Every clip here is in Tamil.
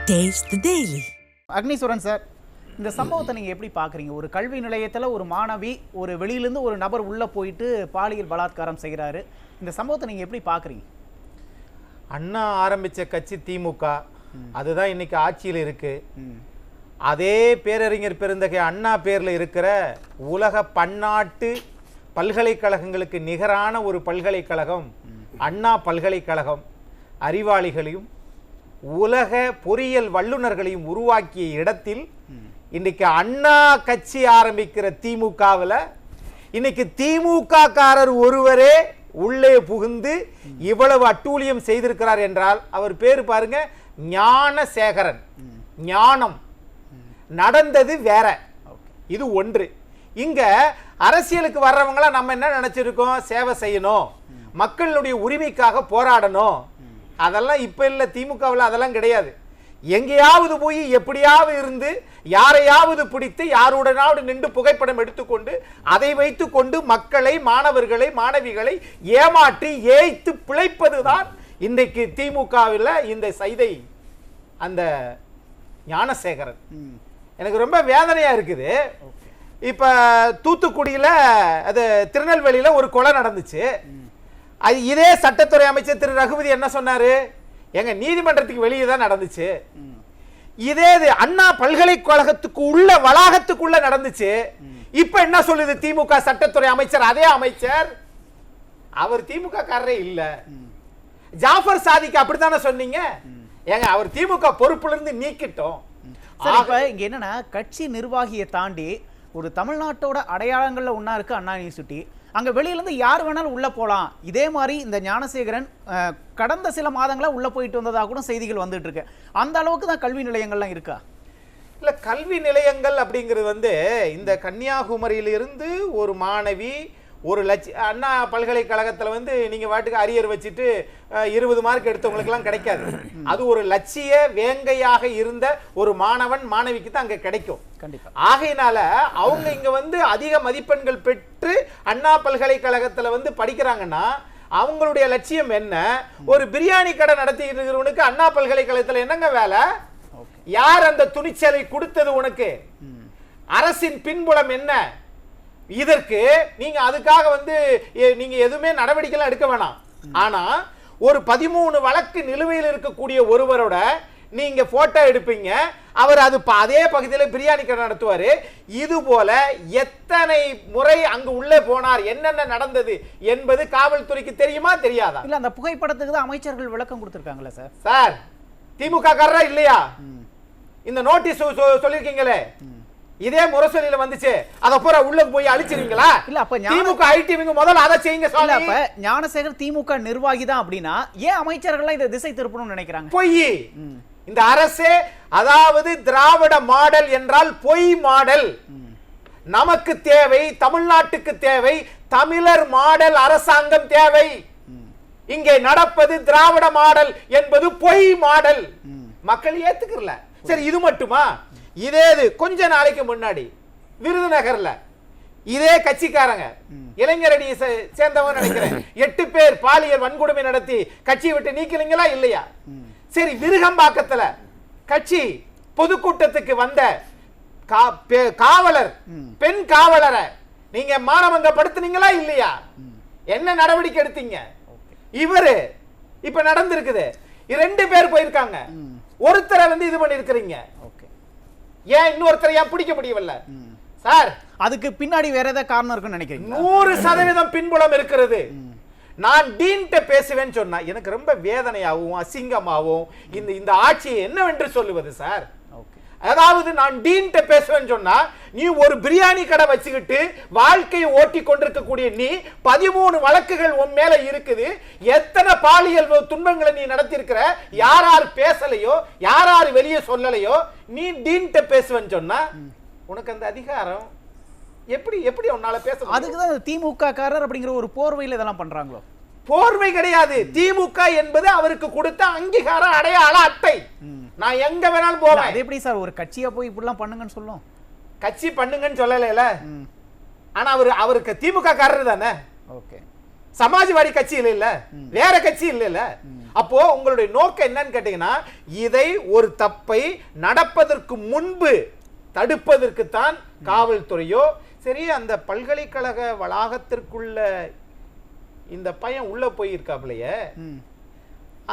Taste the Daily. Agneeswaran sir, இந்த சம்பவத்தை நீங்கள் எப்படி பார்க்குறீங்க? ஒரு கல்வி நிலையத்தில் ஒரு மாணவி ஒரு வெளியிலேருந்து ஒரு நபர் உள்ளே போயிட்டு பாலியல் பலாத்காரம் செய்கிறாரு. இந்த சம்பவத்தை நீங்கள் எப்படி பார்க்குறீங்க? அண்ணா ஆரம்பித்த கட்சி திமுக, அதுதான் இன்னைக்கு ஆட்சியில் இருக்கு. அதே பேரறிஞர் பெருந்தகை அண்ணா பேரில் இருக்கிற உலக பன்னாட்டு பல்கலைக்கழகங்களுக்கு நிகரான ஒரு பல்கலைக்கழகம் அண்ணா பல்கலைக்கழகம். அறிவாளிகளையும் உலக பொறியியல் வல்லுநர்களையும் உருவாக்கிய இடத்தில் இன்னைக்கு அண்ணா கட்சி ஆரம்பிக்கிற திமுகவில் இன்னைக்கு திமுக காரர் ஒருவரே உள்ளே புகுந்து இவ்வளவு அட்டூழியம் செய்திருக்கிறார் என்றால் அவர் பேரு பாருங்க, ஞானசேகரன். ஞானம் நடந்தது வேற. இது ஒன்று. இங்க அரசியலுக்கு வர்றவங்கள நம்ம என்ன நினைச்சிருக்கோம்? சேவை செய்யணும், மக்களுடைய உரிமைக்காக போராடணும். அதெல்லாம் இப்ப இல்ல, திமுகவில் அதெல்லாம் கிடையாது. எங்கேயாவது போய் எப்படியாவது இருந்து யாரையாவது பிடித்து யாருடனாவது நின்று புகைப்படம் எடுத்துக்கொண்டு அதை வைத்துக் கொண்டு மக்களை, மாணவர்களை, மாணவிகளை ஏமாற்றி ஏய்த்து பிழைப்பதுதான் இன்றைக்கு திமுகவில் இந்த சைதை அந்த ஞானசேகரன். எனக்கு ரொம்ப வேதனையா இருக்குது. இப்ப தூத்துக்குடியில அது திருநெல்வேலியில ஒரு கொலை நடந்துச்சு. அது இதே சட்டத்துறை அமைச்சர் திரு ரகுபதி என்ன சொன்னாரு? எங்க நீதிமன்றத்துக்கு வெளியே தான் நடந்துச்சு. இதே அண்ணா பல்கலைக்கழகத்துக்கு உள்ள வளாகத்துக்குள்ள நடந்துச்சு. இப்ப என்ன சொல்லுது திமுக சட்டத்துறை அமைச்சர்? அதே அமைச்சர் அவர் திமுக காரரே இல்ல. ஜாஃபர் சாதிக்கு அப்படித்தானே சொன்னீங்க? ஏங்க அவர் திமுக பொறுப்புல இருந்து நீக்கிட்டோம். இங்க என்னன்னா, கட்சி நிர்வாகியை தாண்டி ஒரு தமிழ்நாட்டோட அடையாளங்கள்ல ஒன்னா இருக்கு அண்ணா யூனிவர்சிட்டி. அங்க வெளியிலிருந்து யார் வேணாலும் உள்ள போலாம். இதே மாதிரி இந்த ஞானசேகரன் கடந்த சில மாதங்களா உள்ள போயிட்டு வந்ததாக கூட செய்திகள் வந்துட்டு இருக்கு. அந்த அளவுக்கு தான் கல்வி நிலையங்கள்லாம் இருக்கா? இல்ல, கல்வி நிலையங்கள் அப்படிங்கிறது இந்த கன்னியாகுமரியிலிருந்து ஒரு மாணவி ஒரு அண்ணா பல்கலைக்கழகத்தில் நீங்க வாட்டுக்கு அரியர் வச்சுட்டு 20 மார்க் எடுத்தவங்களுக்கெல்லாம் கிடைக்காது. அது ஒரு லட்சிய வேங்கையாக இருந்த ஒரு மாணவன் மாணவிக்கு தான் அங்க கிடைக்கும். கண்டிப்பா. ஆகையினால அவங்க இங்க அதிக மதிப்பெண்கள் பெற்று அண்ணா பல்கலைக்கழகத்துல படிக்கிறாங்கன்னா அவங்களுடைய லட்சியம் என்ன? ஒரு பிரியாணி கடை நடத்திட்டு இருக்கிறவனுக்கு அண்ணா பல்கலைக்கழகத்துல என்னங்க வேலை? யார் அந்த துணிச்சலை கொடுத்தது உனக்கு? அரசின் பின்புலம் என்ன? இதற்கு நீங்க அதுக்காக நீங்க எதுவுமே நடவடிக்கை எடுக்க வேணாம். ஆனா ஒரு 13 வழக்கு நிலுவையில் இருக்கக்கூடிய ஒருவரோட நீங்க போட்டோ எடுப்பீங்க. அவர் அதே பகுதியில் பிரியாணி கடை நடத்துவாரு. இது போல எத்தனை முறை அங்கு உள்ளே போனார், என்னென்ன நடந்தது என்பது காவல்துறைக்கு தெரியுமா தெரியாதா? இல்ல, அந்த புகைப்படத்துக்கு தான் அமைச்சர்கள் விளக்கம் கொடுத்திருக்காங்களா சார்? சார், திமுக காரரா இல்லையா? இந்த நோட்டீஸ் சொல்லிருக்கீங்களே, இதே முரசொலியில வந்துச்சு. அத பூரா உள்ள போய் அழிச்சிருவீங்களா? இல்ல, அப்ப திமுக ஐடிவிங்க முதல்ல அதை செய்யுங்க. சொல்ல, அப்ப ஞானசேகர் திமுக நிர்வாகி தான் அப்படின்னா ஏன் அமைச்சர்கள் இதை திசை திருப்பணும்னு நினைக்கிறாங்க? பொய். இந்த அரசே, அதாவது திராவிட மாடல் என்றால் பொய் மாடல். நமக்கு தேவை, தமிழ்நாட்டுக்கு தேவை தமிழர் மாடல் அரசாங்கம் தேவை. இங்கே நடப்பது திராவிட மாடல் என்பது பொய் மாடல். மக்கள் ஏத்துக்கல. சரி, இது மட்டுமா? இதே கொஞ்ச நாளைக்கு முன்னாடி விருதுநகர்ல இதே கட்சிக்காரங்க, இளைஞரணியை சேர்ந்தவங்க நினைக்கிறேன், 8 பேர் பாலியல் வன்கொடுமை நடத்தி கட்சியை விட்டு நீக்கலீங்களா இல்லையா? சரி, விருகம்பாக்கத்துல கட்சி பொதுக்கூட்டத்துக்கு வந்த காவலர், பெண் காவலரை நீங்க மானபங்கப்படுத்தினீங்களா இல்லையா? என்ன நடவடிக்கை எடுத்தீங்க? இவரு இப்ப நடந்திருக்குது. 2 பேர் போயிருக்காங்க. ஒருத்தரை இது பண்ணி இருக்கிறீங்க. ஏன் இன்னொருத்தரை ஏன் பிடிக்க முடியவில்லை? சார், அதுக்கு பின்னாடி வேற ஏதாவது காரணம் இருக்குன்னு நினைக்கிறீங்க? 100% பின்புலம் இருக்கிறது. நான் டீன்ட்ட பேசுவேன்னு சொன்னா எனக்கு ரொம்ப வேதனையாகவும் அசிங்கமாகவும் இந்த ஆட்சியை என்னவென்று சொல்லுவது சார்? அதாவது நான் டீன்ட்ட பேசுவேன்னு சொன்னா, நீ ஒரு பிரியாணி கடை வச்சுக்கிட்டு வாழ்க்கையை ஓட்டி கொண்டிருக்கக்கூடிய நீ 13 வழக்குகள் உன் மேல இருக்குது. எத்தனை பாலியல் துன்பங்களை நீ நடத்தியிருக்கிற? யார் பேசலையோ, யார் வெளியே சொல்லலையோ, நீ டீன்ட்ட பேசுவேன்னு சொன்னா உனக்கு அந்த அதிகாரம் எப்படி உன்னால பேச? அதுக்குதான் திமுக காரர் அப்படிங்கிற ஒரு போர்வையில் இதெல்லாம் பண்றாங்களோ? போர்வை கிடையாது. திமுக என்பது அவருக்கு கொடுத்த அங்கீகார அடையாள அட்டை. நான் எங்க வேணாலும் போவேன். அது எப்படி சார் ஒரு கட்சியா போய் இப்படிலாம் பண்ணுங்கன்னு சொல்லும்? கட்சி பண்ணுங்கன்னு சொல்லல. ஆனா அவருக்கு திமுக காரர் தானே. சமாஜ்வாடி கட்சி இல்ல, வேற கட்சி இல்ல. அப்போ உங்களுடைய நோக்கம் என்னன்னு கேட்டீங்கன்னா, இதை ஒரு தப்பை நடப்பதற்கு முன்பு தடுப்பதற்கு தான் காவல்துறையோ சரி. அந்த பல்கலைக்கழக வளாகத்திற்குள்ள இந்த பையன் உள்ள போயிருக்காப்லையே,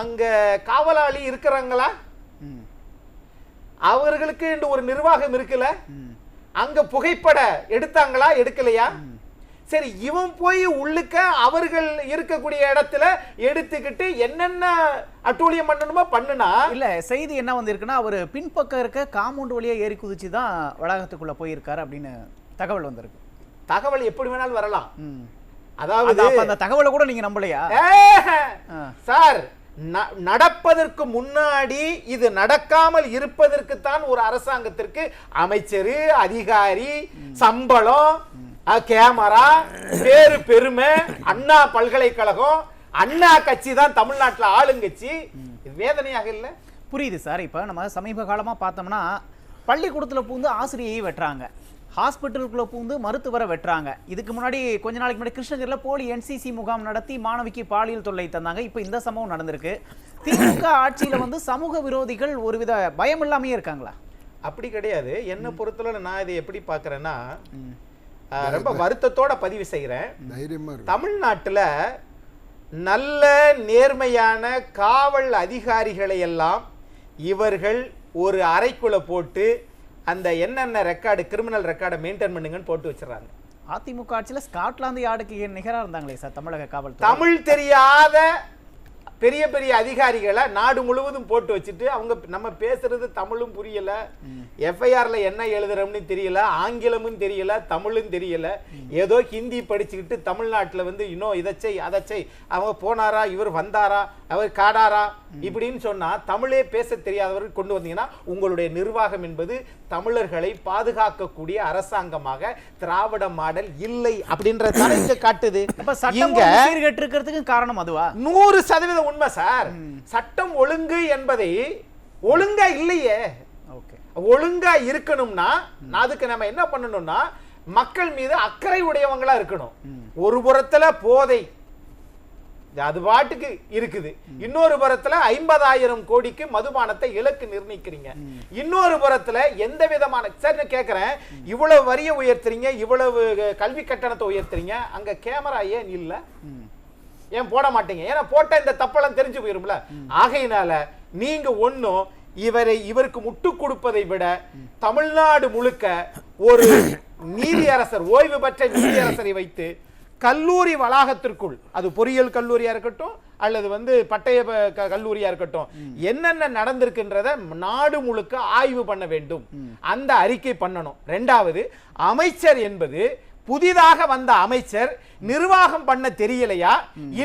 அங்க காவலாளி இருக்கிறாங்களா? அவர்களுக்கு ஒரு நிர்வாகம் இருக்குல்ல, அங்க புகைப்பட எடுத்தாங்களா எடுக்கலையா? சரி, இவன் போய் உள்ளுக்க அவர்கள் இருக்கக்கூடிய இடத்துல எடுத்துக்கிட்டு என்னென்ன அட்டூழியம் பண்ணணுமோ பண்ணுனா இல்ல. செய்தி என்ன வந்திருக்குன்னா, அவர் பின்பக்கம் இருக்க காம்பவுண்ட் வழியா ஏறி குதிச்சு தான் வளாகத்துக்குள்ள போயிருக்காரு அப்படின்னு தகவல் வந்திருக்கு. தகவல் எப்படி வேணாலும் வரலாம். அதாவது அந்த தகவலை கூட நீங்க நம்பலையா சார்? நடப்பதற்கு முன்னாடி இது நடக்காமல் இருப்பதற்கு தான் ஒரு அரசாங்கத்திற்கு அமைச்சர், அதிகாரி, சம்பளம், கேமரா, பேரு பெருமை. அண்ணா பல்கலைக்கழகம், அண்ணா கட்சி தான் தமிழ்நாட்டில் ஆளுங்கட்சி. வேதனையாக இல்லை? புரியுது சார். இப்ப நம்ம சமீப காலமா பார்த்தோம்னா, பள்ளிக்கூடத்துல பூந்து ஆசிரியையை வெட்டுறாங்க, ஹாஸ்பிட்டலுக்குள்ள பூந்து மருத்துவரை வெட்டுறாங்க. இதுக்கு முன்னாடி கொஞ்ச நாளைக்கு முன்னாடி கிருஷ்ணகிரியில் போலி NCC முகாம் நடத்தி மாணவிக்கு பாலியல் தொல்லை தந்தாங்க. இப்போ இந்த சம்பவம் நடந்திருக்கு. திமுக ஆட்சியில சமூக விரோதிகள் ஒருவித பயம் இல்லாமையே இருக்காங்களா? அப்படி கிடையாது. என்ன பொறுத்தவரை நான் இதை எப்படி பார்க்கறேன்னா, ரொம்ப வருத்தத்தோட பதிவு செய்கிறேன். தமிழ்நாட்டில் நல்ல நேர்மையான காவல் அதிகாரிகளை எல்லாம் இவர்கள் ஒரு அறைக்குள்ள போட்டு அந்த என்னென்ன ரெக்கார்டு, கிரிமினல் ரெக்கார்டை மெயின்டைன் பண்ணுங்கன்னு போட்டு வச்சிடறாங்க. அதிமுக ஆட்சியில் ஸ்காட்லாந்து யார்டுக்கு நிகராக இருந்தாங்களே சார் தமிழக காவல்துறை. தமிழ் தெரியாத பெரிய பெரிய அதிகாரிகளை நாடு முழுவதும் போட்டு வச்சுட்டு அவங்க நம்ம பேசுறது தமிழும் புரியல, எஃப்ஐஆர்ல என்ன எழுதுறோம்னு தெரியல, ஆங்கிலமும் தெரியல, தமிழும் தெரியல, ஏதோ ஹிந்தி படிச்சுக்கிட்டு தமிழ்நாட்டில் இன்னும் இதைச்சை அதைச்சை, அவங்க போனாரா, இவர் வந்தாரா, அவர் காடாரா இப்படின்னு சொன்னா தமிழே பேச தெரியாதவர்கள் கொண்டு வந்தீங்கன்னா உங்களுடைய நிர்வாகம் என்பது தமிழர்களை பாதுகாக்கக்கூடிய அரசாங்கமாக திராவிட மாடல் இல்லை அப்படின்ற தலைக்கு காட்டுது. சீர்கேட்டிருக்கிறதுக்கு காரணம் அதுவா? 100% உண்மை சார். சட்டம் ஒழுங்கு என்பதை ஒழுங்கா இல்லையே. ஒழுங்கா இருக்கணும்னா அதுக்கு நம்ம என்ன பண்ணணும்னா மக்கள் மீது அக்கறை உடையவங்களா இருக்கணும். ஒரு புறத்துல போதை அது பாட்டுக்கு இருக்குது, இன்னொரு புறத்துல 50,000 கோடிக்கு மதுபானத்தை இலக்கு நிர்ணயிக்கிறீங்க, இன்னொரு புறத்துல எந்த விதமான சார் கேட்கிறேன், இவ்வளவு வரிய உயர்த்துறீங்க, இவ்வளவு கல்வி கட்டணத்தை உயர்த்துறீங்க, அங்க கேமரா ஏன் இல்ல, ஏன் போட மாட்டீங்க? ஏன்னா போட்ட இந்த தப்பெல்லாம் தெரிஞ்சு போயிரும்ல. ஆகையினால நீங்க ஒன்னும் இவருக்கு முட்டு கொடுப்பதை விட தமிழ்நாடு முழுக்க ஒரு நீதியரசர், ஓய்வு பெற்ற நீதியரசரை வைத்து கல்லூரி வளாகத்திற்குள், அது பொறியியல் கல்லூரியா இருக்கட்டும் அல்லது பட்டய கல்லூரியா இருக்கட்டும், என்னென்ன நடந்திருக்கின்றத நாடு முழுக்க ஆய்வு பண்ண வேண்டும், அந்த அறிக்கை பண்ணணும். இரண்டாவது, அமைச்சர் என்பது புதிதாக வந்த அமைச்சர் நிர்வாகம் பண்ண தெரியலையா,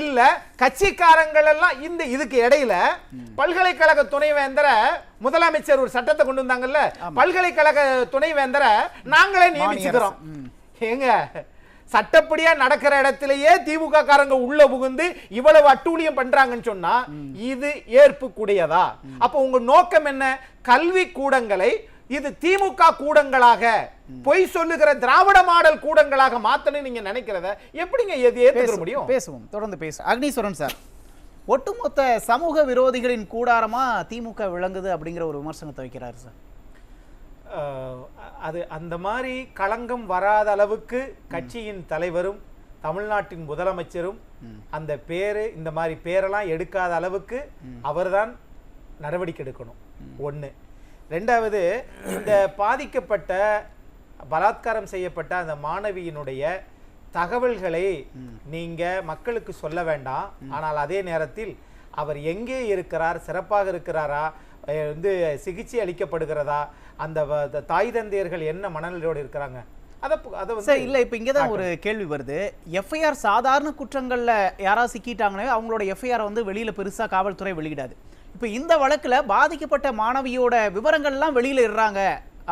இல்ல கட்சிக்காரங்கள் எல்லாம் இதுக்கு இடையில பல்கலைக்கழக துணைவேந்தரை முதலமைச்சர் ஒரு சட்டத்தை கொண்டு வந்தாங்கல்ல, பல்கலைக்கழக துணைவேந்தரை நாங்களே நியமிச்சுக்கிறோம். ஏங்க, சட்டப்படியா நடக்கிற இடத்திலேயே திமுக காரங்க உள்ள புகுந்து இவ்வளவு அட்டூழியம் பண்றாங்கன்னு சொன்னா இது ஏற்புக்குடையதா? அப்ப உங்க நோக்கம் என்ன? கல்வி கூடங்களை இது திமுக கூடங்களாக, பொய் சொல்லுகிற திராவிட மாடல் கூடங்களாக மாத்தணும் நீங்க நினைக்கிறத எப்படிங்க ஏத்துக்க முடியும்? பேசுவோம், தொடர்ந்து பேசுவோம். அக்னீஸ்வரன் சார், ஒட்டுமொத்த சமூக விரோதிகளின் கூடாரமா திமுக விளங்குது அப்படிங்கிற ஒரு விமர்சனத்தை வைக்கிறாரு சார். அது அந்த மாதிரி களங்கம் வராத அளவுக்கு கட்சியின் தலைவரும் தமிழ்நாட்டின் முதலமைச்சரும் அந்த பேரு, இந்த மாதிரி பேரெல்லாம் எடுக்காத அளவுக்கு அவர்தான் நடவடிக்கை எடுக்கணும். ஒன்று. ரெண்டாவது, இந்த பாதிக்கப்பட்ட பலாத்காரம் செய்யப்பட்ட அந்த மாணவியினுடைய தகவல்களை நீங்க மக்களுக்கு சொல்ல வேண்டாம். ஆனால் அதே நேரத்தில் அவர் எங்கே இருக்கிறார், சிறப்பாக இருக்கிறாரா, சிகிச்சை அளிக்கப்படுகிறதா, அந்த தாய் தந்தையர்கள் என்ன மனநிலையோடு இருக்கிறாங்க, இல்ல. இப்ப இங்கதான் ஒரு கேள்வி வருது. எஃப்ஐஆர் சாதாரண குற்றங்கள்ல யாராவது சிக்கிட்டாங்கன்னா அவங்களோட எஃப்ஐஆர் வெளியில பெருசா காவல்துறை வெளியிடாது. இப்ப இந்த வழக்குல பாதிக்கப்பட்ட மாணவியோட விவரங்கள்லாம் வெளியில இடுறாங்க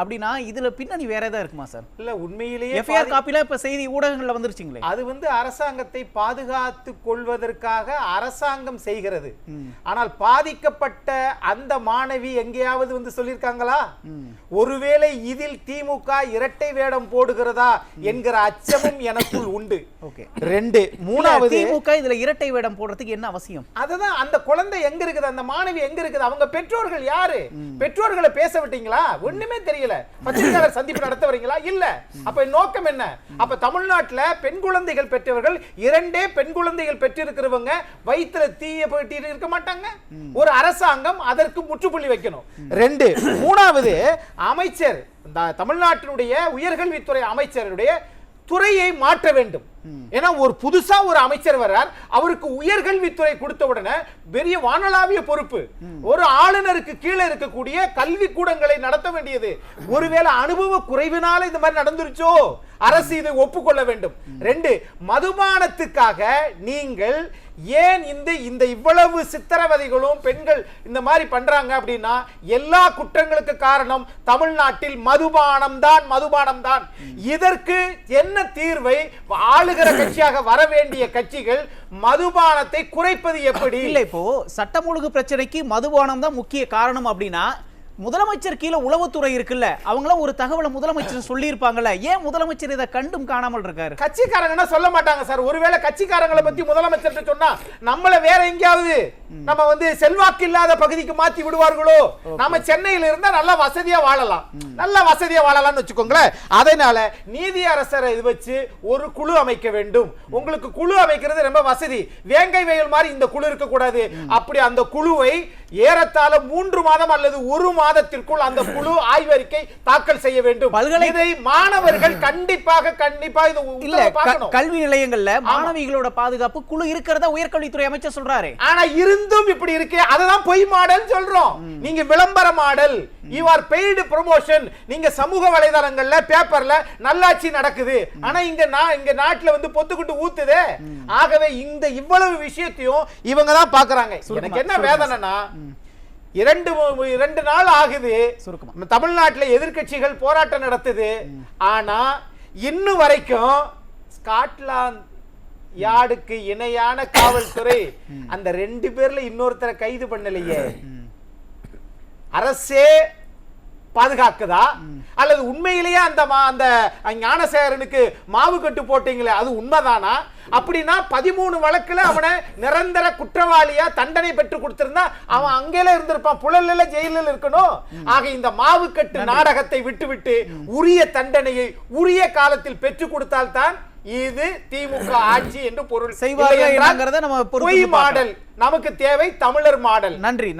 அப்படின்னா இதுல பின்னணி வேற ஏதாவது இருக்குமா சார்? இல்ல உண்மையிலேயே எஃப்ஐஆர் காப்பில இப்ப செய்தி ஊடகங்கள்ல வந்துருச்சுங்களே. அது அரசாங்கத்தை பாதுகாத்து கொள்வதற்காக அரசாங்கம் செய்கிறது. ஆனால் பாதிக்கப்பட்ட அந்த மாணவி எங்கேயாவது சொல்லியிருக்காங்களா? ஒருவேளை இதில் திமுக இரட்டை வேடம் போடுகிறதா என்கிற அச்சமும் எனக்குள் உண்டு. ஓகே. 2 3வது திமுக இதுல இரட்டை வேடம் போடுறதுக்கு என்ன அவசியம்? அதுதான், அந்த குழந்தை எங்க இருக்குது, அந்த மாணவி எங்க இருக்குது, அவங்க பெற்றோர்கள் யாரு? பெற்றோர்களை பேச விட்டீங்களா? ஒண்ணுமே தெரியல. பத்திரிகையாளர் சந்திப்பு நடத்த வரீங்களா? இல்ல. அப்ப நோக்கம் என்ன? அப்ப தமிழ்நாட்டுல பெண் குழந்தைகள் பெற்றவர்கள் 2 பெண் குழந்தைகள் பெற்றிருக்கிறவங்க வயிற்றுல தீய போட்டு இருக்க மாட்டாங்க. ஒரு அரசாங்கம் அதற்கு முற்றுப்புள்ளி வைக்கணும். 2 3வது அமைச்சர், தமிழ்நாட்டினுடைய உயர்கல்வித்துறை அமைச்சருடைய துறையை மாற்ற வேண்டும். ஏன்னா ஒரு புதுசா ஒரு அமைச்சர் வர்றார், அவருக்கு உயர்கல்வித்துறை கொடுத்த உடனே பெரிய வானளாவிய பொறுப்பு. ஒரு ஆளுநருக்கு கீழே இருக்கக்கூடிய கல்வி கூடங்களை நடத்த வேண்டியது. ஒருவேளை அனுபவ குறைவினால இந்த மாதிரி நடந்துருச்சோ, அரசு இதை ஒப்புக்கொள்ள வேண்டும். 2 மதுபானத்துக்காக நீங்கள் ஏன் இந்த இவ்வளவு சித்திரவதைகளும் பெண்கள் இந்த மாதிரி பண்றாங்க அப்படின்னா, எல்லா குற்றங்களுக்கு காரணம் தமிழ்நாட்டில் மதுபானம் தான். இதற்கு என்ன தீர்வை ஆளுகிற கட்சியாக வர வேண்டிய கட்சிகள் மதுபானத்தை குறைப்பது எப்படி? இல்ல, இப்போ சட்டம் ஒழுங்கு பிரச்சனைக்கு மதுபானம் தான் முக்கிய காரணம் அப்படின்னா, முதலமைச்சர் கீழே உளவுத்துறை இருக்குல்ல, அவங்களும் ஒரு தகவலை முதலமைச்சர் சொல்லி இருப்பாங்கல்ல, ஏன் முதலமைச்சர் இதை கண்டும் காணாமல் இருக்காரு? கட்சிக்காரங்கன்னா சொல்ல மாட்டாங்க சார். ஒருவேளை கட்சிக்காரங்களை பத்தி முதலமைச்சர் சொன்னா நம்மள வேற எங்கேயாவது நம்ம செல்வாக்கு இல்லாத பகுதிக்கு மாத்தி விடுவார்களோ? நம்ம சென்னையில இருந்தா நல்லா வசதியா வாழலாம்னு வச்சுக்கோங்களேன். அதனால நீதி அரசரை இது வச்சு ஒரு குழு அமைக்க வேண்டும். உங்களுக்கு குழு அமைக்கிறது ரொம்ப வசதி. வேங்கை வயல் மாதிரி இந்த குழு இருக்க கூடாது. அப்படி அந்த குழுவை ஏறத்தாழ 3 மாதம் அல்லது 1 மாதத்திற்குள் அந்த குழு ஆய்வறிக்கை தாக்கல் செய்ய வேண்டும். இதை மாணவர்கள் கண்டிப்பாக கல்வி நிலையங்கள்ல மாணவிகளோட பாதுகாப்பு குழு இருக்கிறதா உயர்கல்வித்துறை அமைச்சர் சொல்றாரு. ஆனா இருந்தும் இப்படி இருக்கு. அதுதான் பொய் மாடல் சொல்றோம். நீங்க விளம்பர model, you are paid promotion. நீங்க சமூக வலைதளங்கள்ல பேப்பர்ல நல்லாட்சி நடக்குது, ஆனா இங்க நாட்டுல பொத்துக்கிட்டு ஊத்துதே. ஆகவே இந்த இவ்வளவு விஷயத்தையும் இவங்க தான் பாக்குறாங்க. எனக்கு என்ன வேதனைனா, 2 நாள் ஆகுது தமிழ்நாட்டில் எதிர்க்கட்சிகள் போராட்டம் நடத்துது. ஆனா இன்னும் வரைக்கும் ஸ்காட்லாந்து யார்டுக்கு இணையான காவல்துறை அந்த 2 பேர்ல இன்னொருத்தரை கைது பண்ணலையே. அரசே பாதுகாக்குதா அல்லது உண்மையிலேயே அந்த ஞானசேகரனுக்கு மாவு கட்டு போட்டீங்களே அது உண்மைதானா? அப்படின்னா 13 வழக்குல அவனை நிரந்தர குற்றவாளியா தண்டனை பெற்று கொடுத்திருந்தா அவன் அங்கேல இருந்திருப்பான், புழல்ல ஜெயிலில் இருக்கணும். ஆக இந்த மாவுக்கட்டு நாடகத்தை விட்டுவிட்டு உரிய தண்டனையை உரிய காலத்தில் பெற்று கொடுத்தால்தான் இது திமுக ஆட்சி என்று பொருள். செய்வார்கள். நமக்கு தேவை தமிழர் மாடல். நன்றி.